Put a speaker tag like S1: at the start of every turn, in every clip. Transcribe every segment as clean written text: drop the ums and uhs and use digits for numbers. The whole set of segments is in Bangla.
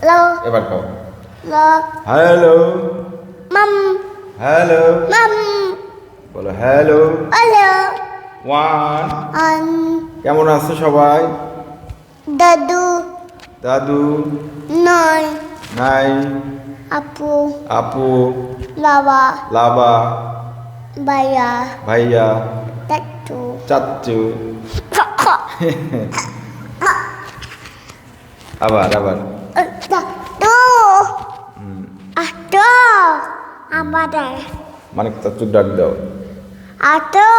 S1: Hello.
S2: এবার কও
S1: Hello.
S2: Hello
S1: Mom.
S2: Hello
S1: Mom.
S2: বলো হ্যালো
S1: Hello.
S2: One
S1: Um.
S2: কেমন আছো সবাই
S1: Dadu.
S2: দাদু
S1: Noi.
S2: নাই
S1: Apu.
S2: আপু
S1: Lava.
S2: লাবা
S1: Baya.
S2: ভাইয়া
S1: Tatu.
S2: চাচ্চু আবার আবার
S1: Tatu. Atu. Amada.
S2: মানে চাচ্চু ডাক দাও
S1: Atu.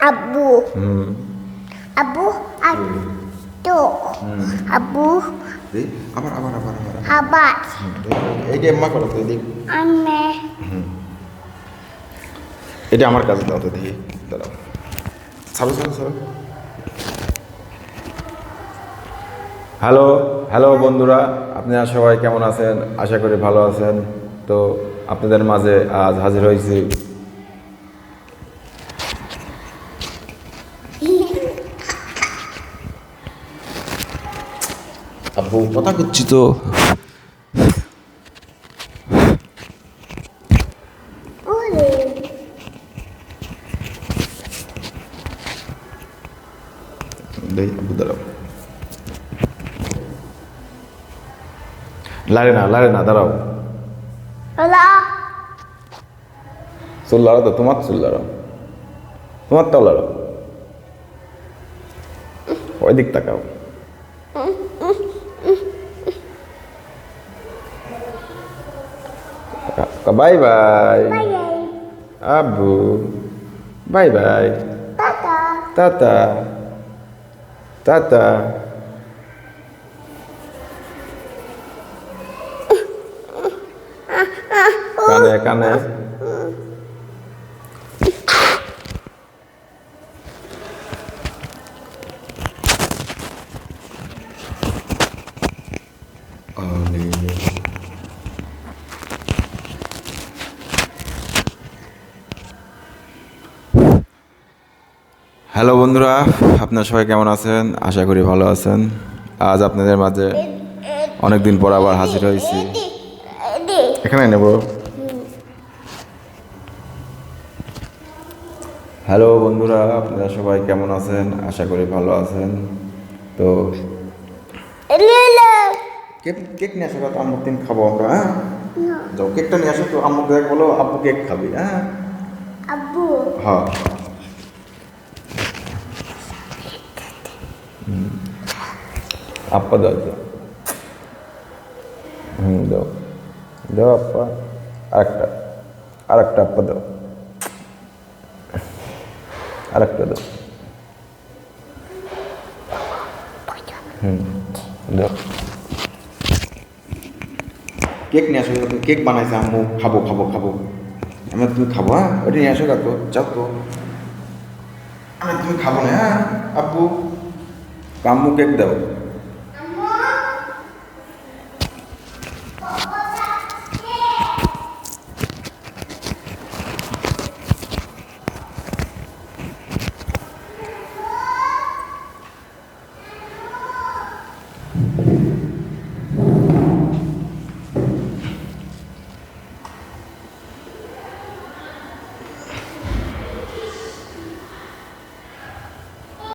S1: Abu.
S2: হুম
S1: Abu. Atu. Abu.
S2: দি, আবার আবার আবার আবার
S1: Abad.
S2: এইটা এম্মা করো তো দেখি
S1: Ame.
S2: এটা আমার কাছে দাও তো দেখি দাঁড়াও ছাড়ো ছাড়ো ছাড়ো হ্যালো হ্যালো বন্ধুরা আপনারা সবাই কেমন আছেন আশা করি ভালো আছেন তো আপনাদের মাঝে আজ হাজির হয়েছি আব্বু কথা করছি তো দেখি আব্বু দাঁড়াও লাড়ে না দাঁড়াও
S1: Hola.
S2: চুল লাড়ো তো তোমার চুল লাড়ো তোমারটাও লাড়ো ওই দিক তাকাও বাই বাই
S1: Bye.
S2: আব্বু bye bye
S1: Tata.
S2: Tata tata কানে কানে হ্যালো বন্ধুরা আপনারা সবাই কেমন আছেন আশা করি ভালো আছেন আজ আপনাদের মাঝে অনেক দিন পর আবার হাজির হয়েছি এখানে নেব হ্যালো বন্ধুরা আপনারা সবাই কেমন আছেন আশা করি ভালো আছেন তো
S1: Lila.
S2: কেক কেক নিয়ে আসো তো আম্মুর দিন খাবো আমরা হ্যাঁ যাও কেকটা নিয়ে আসো তো আম্মুকে দেখ বলো আব্বু কেক খাবি হ্যাঁ
S1: Abu.
S2: হ্যাঁ আপা দাও দাও দাও দাও আপা আরেকটা আপা দাও আরেকটা দাও দাও কেক নিয়ে আসো তুমি কেক বানাইছে আম্মু খাবো খাবো খাবো আমি তুমি খাবো হ্যাঁ ওটা নিয়ে আসো কাকু যাও তো আমি তুমি খাবো না হ্যাঁ আব্বু আম্মু কেক দাও